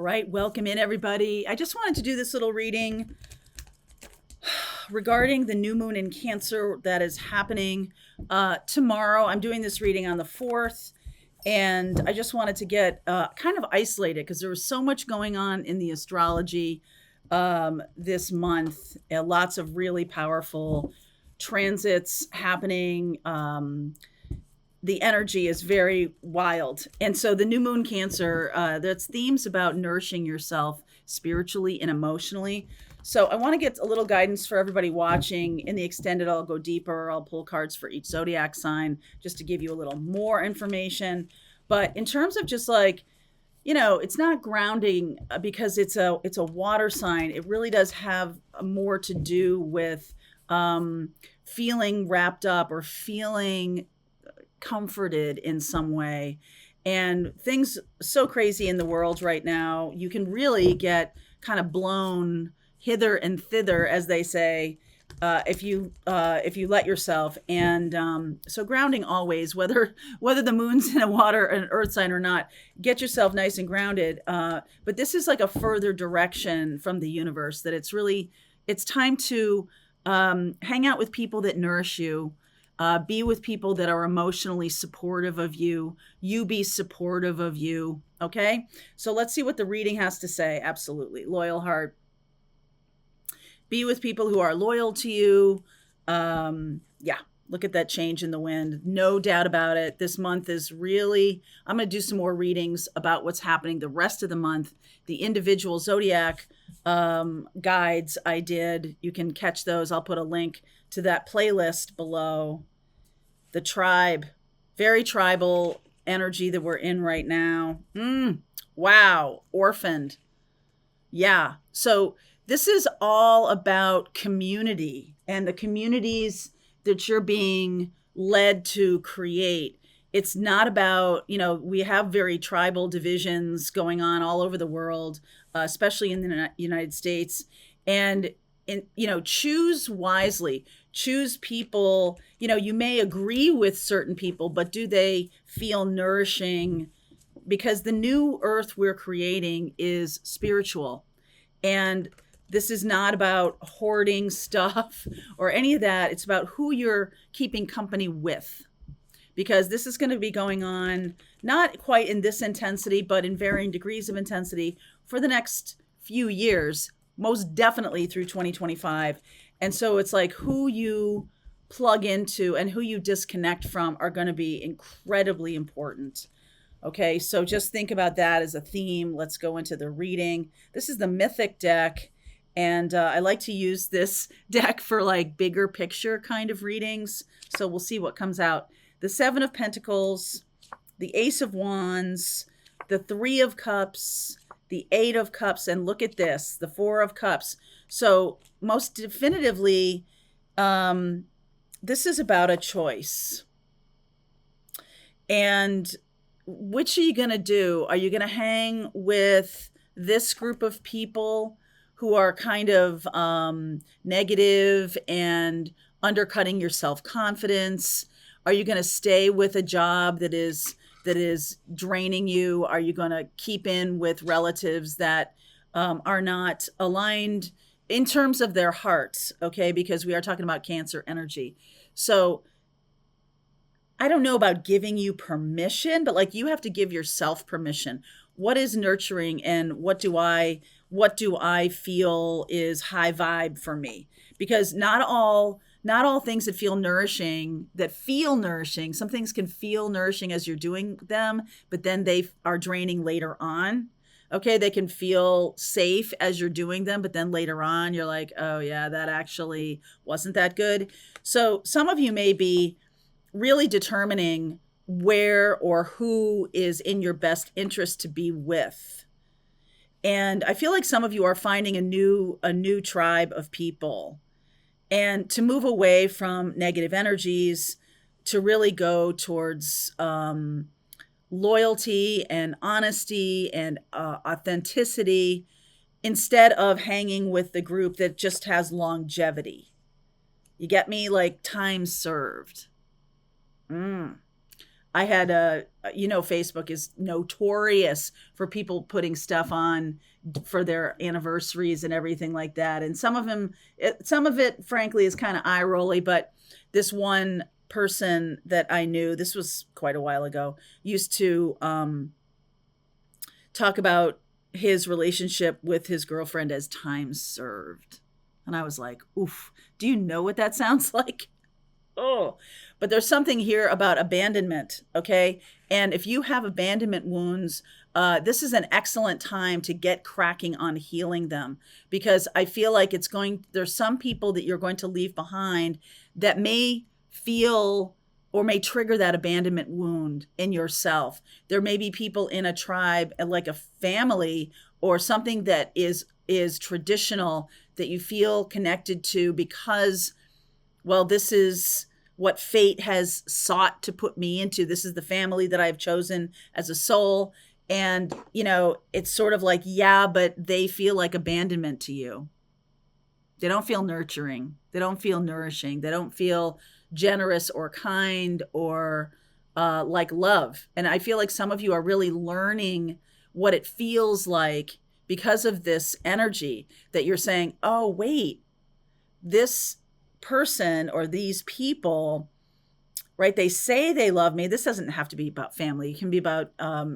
right, welcome in everybody. I just wanted to do this little reading regarding the new moon in Cancer that is happening tomorrow. I'm doing this reading on the 4th, and I just wanted to get kind of isolated because there was so much going on in the astrology this month. Lots of really powerful transits happening. The energy is very wild. And so the new moon Cancer, that's themes about nourishing yourself spiritually and emotionally. So I want to get a little guidance for everybody watching. In the extended, I'll go deeper. I'll pull cards for each zodiac sign just to give you a little more information. But in terms of just like, it's not grounding because it's a water sign. It really does have more to do with feeling wrapped up or feeling comforted in some way. And things so crazy in the world right now, you can really get kind of blown hither and thither, as they say, if you let yourself. And so grounding always, whether the moon's in a water an earth sign or not, get yourself nice and grounded. But this is like a further direction from the universe that it's time to hang out with people that nourish you. Be with people that are emotionally supportive of you. You be supportive of you. Okay. So let's see what the reading has to say. Absolutely. Loyal heart. Be with people who are loyal to you. Yeah. Look at that change in the wind. No doubt about it. This month is really, I'm going to do some more readings about what's happening the rest of the month. The individual zodiac guides I did, you can catch those. I'll put a link to that playlist below. The tribe, very tribal energy that we're in right now. Wow. Orphaned. Yeah. So this is all about community and the communities that you're being led to create. It's not about, we have very tribal divisions going on all over the world, especially in the United States. And, choose wisely. Choose people, you may agree with certain people, but do they feel nourishing? Because the new earth we're creating is spiritual. And this is not about hoarding stuff or any of that. It's about who you're keeping company with. Because this is going to be going on, not quite in this intensity, but in varying degrees of intensity for the next few years, most definitely through 2025. And so it's like who you plug into and who you disconnect from are going to be incredibly important. Okay, so just think about that as a theme. Let's go into the reading. This is the Mythic deck. And I like to use this deck for like bigger picture kind of readings. So we'll see what comes out. The 7 of Pentacles, the Ace of Wands, the 3 of Cups, the 8 of Cups, and look at this, the 4 of Cups. So most definitively, this is about a choice. And which are you going to do? Are you going to hang with this group of people who are kind of negative and undercutting your self-confidence? Are you going to stay with a job that is draining you? Are you going to keep in with relatives that are not aligned in terms of their hearts? Okay, because we are talking about Cancer energy. So I don't know about giving you permission, but like you have to give yourself permission. What is nurturing and what do I feel is high vibe for me? Because not all things that feel nourishing, some things can feel nourishing as you're doing them, but then they are draining later on. Okay, they can feel safe as you're doing them, but then later on you're like, oh yeah, that actually wasn't that good. So some of you may be really determining where or who is in your best interest to be with. And I feel like some of you are finding a new tribe of people, and to move away from negative energies, to really go towards loyalty and honesty and authenticity, instead of hanging with the group that just has longevity. You get me? Like time served. I had Facebook is notorious for people putting stuff on for their anniversaries and everything like that. And some of it, frankly, is kind of eye rolly. But this one person that I knew, this was quite a while ago, used to talk about his relationship with his girlfriend as time served. And I was like, oof, do you know what that sounds like? Oh, but there's something here about abandonment, okay? And if you have abandonment wounds, this is an excellent time to get cracking on healing them, because I feel like there's some people that you're going to leave behind that may feel or may trigger that abandonment wound in yourself. There may be people in a tribe, like a family or something that is traditional, that you feel connected to because, well, this is what fate has sought to put me into. This is the family that I've chosen as a soul. And, it's sort of like, yeah, but they feel like abandonment to you. They don't feel nurturing. They don't feel nourishing. They don't feel generous or kind or like love. And I feel like some of you are really learning what it feels like because of this energy, that you're saying, oh, wait, this person or these people, right? They say they love me. This doesn't have to be about family. It can be about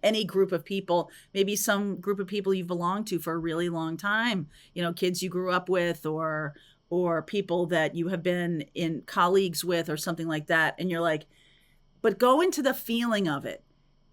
any group of people, maybe some group of people you've belonged to for a really long time, kids you grew up with, or people that you have been in colleagues with or something like that. And you're like, but go into the feeling of it.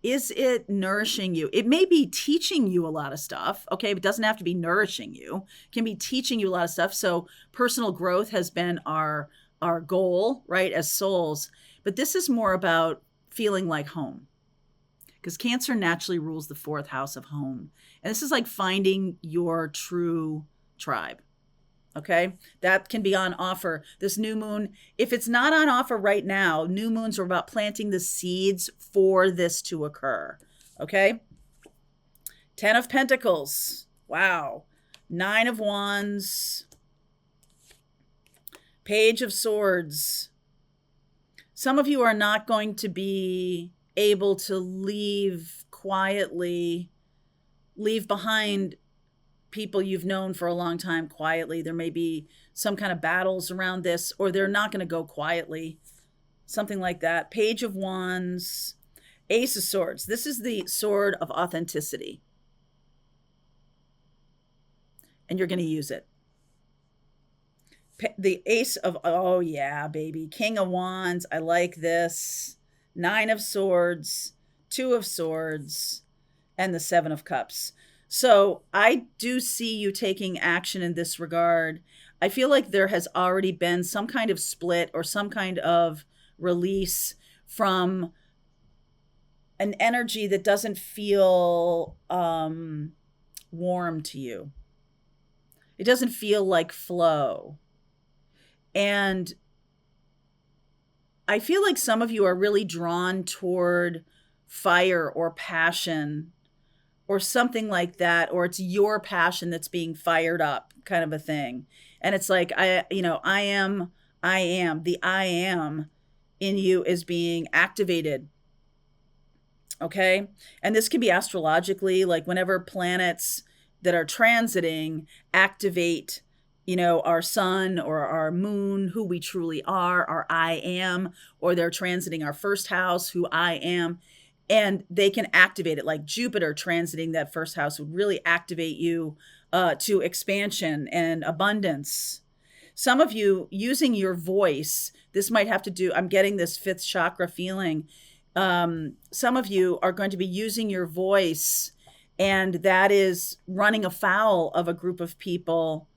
Is it nourishing you? It may be teaching you a lot of stuff, okay? But it doesn't have to be nourishing you. It can be teaching you a lot of stuff. So personal growth has been our goal, right, as souls. But this is more about feeling like home, because Cancer naturally rules the 4th house of home. And this is like finding your true tribe. Okay, that can be on offer. This new moon, if it's not on offer right now, new moons are about planting the seeds for this to occur. Okay, 10 of Pentacles. Wow. 9 of Wands. Page of Swords. Some of you are not going to be able to leave behind people you've known for a long time quietly. There may be some kind of battles around this, or they're not going to go quietly. Something like that. Page of Wands. Ace of Swords. This is the sword of authenticity. And you're going to use it. The Ace of, oh yeah, baby. King of Wands. I like this. 9 of Swords. 2 of Swords. And the 7 of Cups. So I do see you taking action in this regard. I feel like there has already been some kind of split or some kind of release from an energy that doesn't feel warm to you. It doesn't feel like flow. And I feel like some of you are really drawn toward fire or passion or something like that, or it's your passion that's being fired up, kind of a thing. And it's like, the I am in you is being activated. Okay. And this can be astrologically, like whenever planets that are transiting activate, our sun or our moon, who we truly are, our I am, or they're transiting our first house, who I am. And they can activate it, like Jupiter transiting that first house would really activate you to expansion and abundance. Some of you using your voice, this might have to do, I'm getting this 5th chakra feeling. Some of you are going to be using your voice, and that is running afoul of a group of people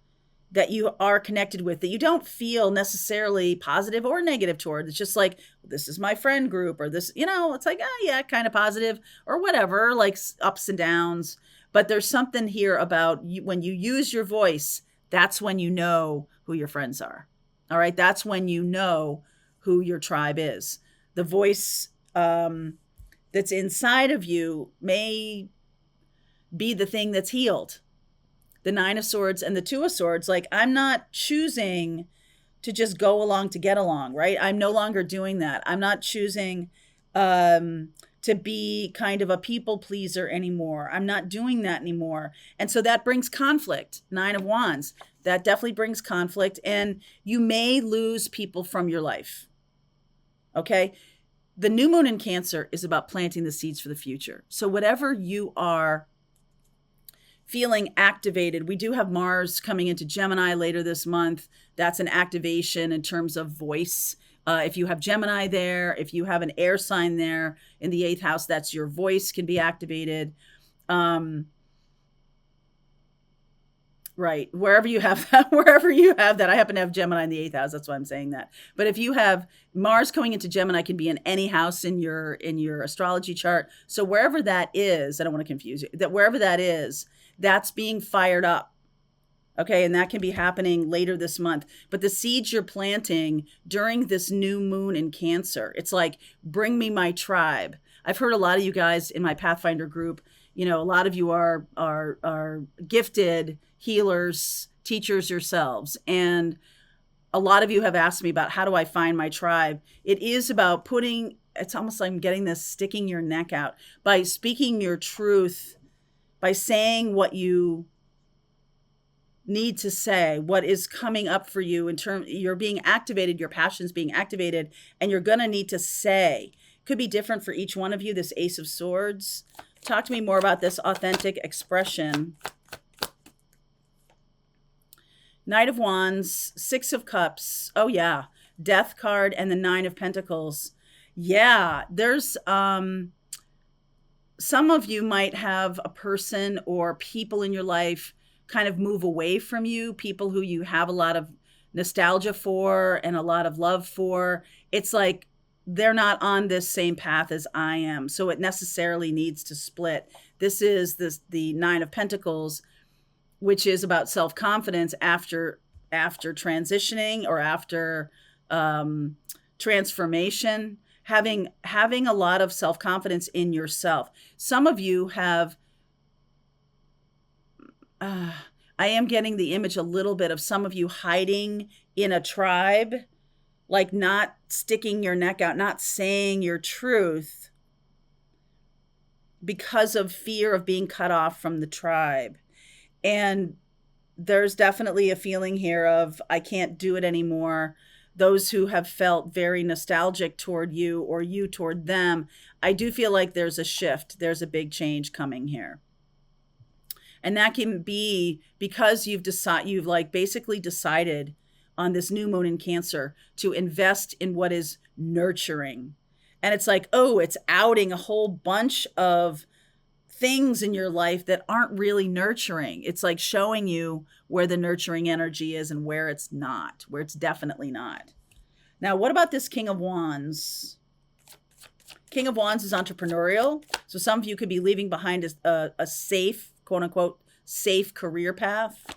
that you are connected with, that you don't feel necessarily positive or negative toward. It's just like, this is my friend group, or this, it's like, oh yeah, kind of positive or whatever, like ups and downs. But there's something here about you, when you use your voice, that's when you know who your friends are. All right. That's when you know who your tribe is. The voice that's inside of you may be the thing that's healed. The 9 of Swords and the 2 of Swords, like, I'm not choosing to just go along to get along, right? I'm no longer doing that. I'm not choosing to be kind of a people pleaser anymore. I'm not doing that anymore. And so that brings conflict. 9 of Wands. That definitely brings conflict, and you may lose people from your life. Okay? The new moon in Cancer is about planting the seeds for the future. So whatever you are feeling activated, we do have Mars coming into Gemini later this month. That's an activation in terms of voice. If you have Gemini there, if you have an air sign there in the 8th house, that's your voice can be activated. Right. Wherever you have that, I happen to have Gemini in the 8th house. That's why I'm saying that. But if you have Mars going into Gemini, can be in any house in your astrology chart. So wherever that is, I don't want to confuse you, that wherever that is, that's being fired up. Okay. And that can be happening later this month. But the seeds you're planting during this new moon in Cancer, it's like, bring me my tribe. I've heard a lot of you guys in my Pathfinder group, a lot of you are gifted healers, teachers yourselves. And a lot of you have asked me about, how do I find my tribe? It is about it's almost like I'm getting this, sticking your neck out by speaking your truth, by saying what you need to say, what is coming up for you you're being activated, your passion's being activated, and you're going to need to say. Could be different for each one of you, this Ace of Swords. Talk to me more about this authentic expression. Knight of Wands, 6 of Cups. Oh, yeah. Death card and the 9 of Pentacles. Yeah, there's some of you might have a person or people in your life kind of move away from you, people who you have a lot of nostalgia for and a lot of love for. It's like they're not on this same path as I am, so it necessarily needs to split. This is the 9 of Pentacles, which is about self-confidence after transitioning or after transformation, having a lot of self-confidence in yourself. Some of you have, I am getting the image a little bit of some of you hiding in a tribe, like not sticking your neck out, not saying your truth because of fear of being cut off from the tribe. And there's definitely a feeling here of, I can't do it anymore. Those who have felt very nostalgic toward you or you toward them, I do feel like there's a shift. There's a big change coming here. And that can be because you've basically decided on this new moon in Cancer to invest in what is nurturing. And it's like, oh, it's outing a whole bunch of things in your life that aren't really nurturing. It's like showing you where the nurturing energy is and where it's not, where it's definitely not. Now, what about this King of Wands? King of Wands is entrepreneurial. So some of you could be leaving behind a safe, quote unquote, safe career path.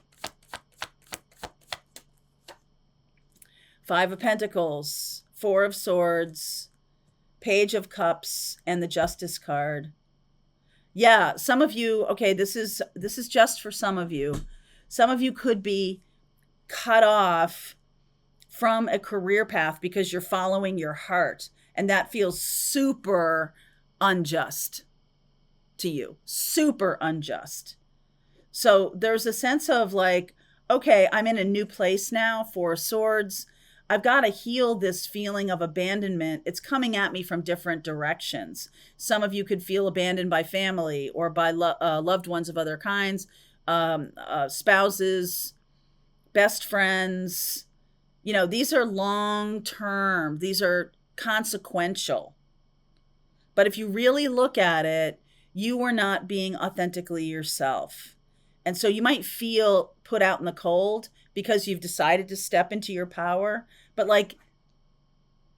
5 of Pentacles, 4 of Swords, Page of Cups, and the Justice card. Yeah, some of you, okay, this is just for some of you. Some of you could be cut off from a career path because you're following your heart, and that feels super unjust to you, super unjust. So there's a sense of like, okay, I'm in a new place now. 4 of Swords. I've got to heal this feeling of abandonment. It's coming at me from different directions. Some of you could feel abandoned by family or by loved ones of other kinds, spouses, best friends. These are long-term. These are consequential. But if you really look at it, you are not being authentically yourself. And so you might feel put out in the cold because you've decided to step into your power. But like,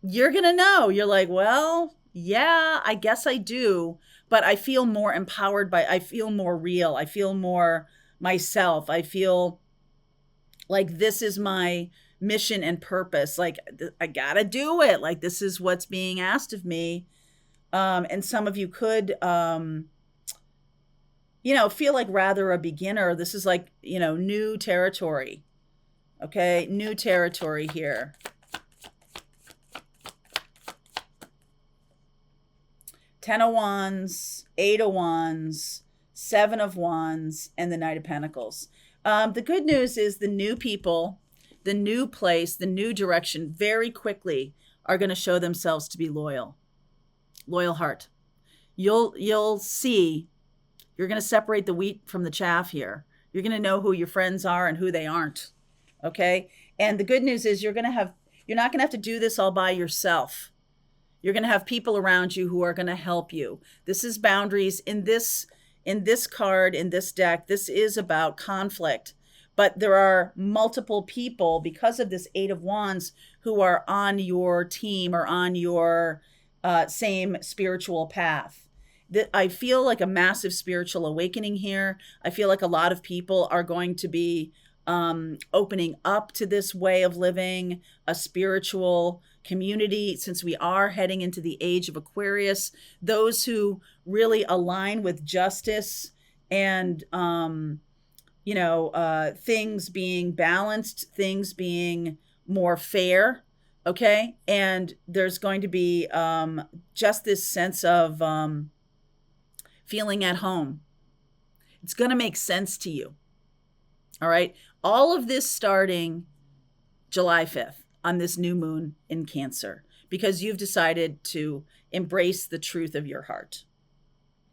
you're going to know. You're like, well, yeah, I guess I do. But I feel more empowered I feel more real. I feel more myself. I feel like this is my mission and purpose. Like, I got to do it. Like, this is what's being asked of me. And some of you could, feel like rather a beginner. This is like, new territory. Okay, new territory here. Ten of Wands, Eight of Wands, Seven of Wands, and the Knight of Pentacles. The good news is the new people, the new place, the new direction very quickly are going to show themselves to be loyal. Loyal heart. You'll see, you're going to separate the wheat from the chaff here. You're going to know who your friends are and who they aren't. Okay? And the good news is you're not going to have to do this all by yourself. You're going to have people around you who are going to help you. This is boundaries. In this card, in this deck, this is about conflict. But there are multiple people, because of this Eight of Wands, who are on your team or on your same spiritual path. I feel like a massive spiritual awakening here. I feel like a lot of people are going to be opening up to this way of living, a spiritual community, since we are heading into the age of Aquarius. Those who really align with justice and things being balanced, things being more fair. Okay. And there's going to be just this sense of feeling at home. It's going to make sense to you. All right. All of this starting July 5th on this new moon in Cancer, because you've decided to embrace the truth of your heart.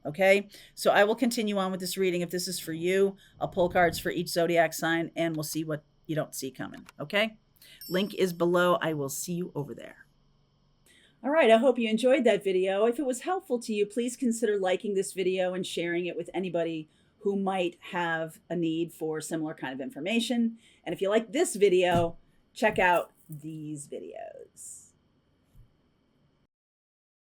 Okay. So I will continue on with this reading. If this is for you, I'll pull cards for each zodiac sign and we'll see what you don't see coming. Okay. Link is below. I will see you over there. All right, I hope you enjoyed that video. If it was helpful to you, please consider liking this video and sharing it with anybody who might have a need for similar kind of information. And if you like this video, check out these videos.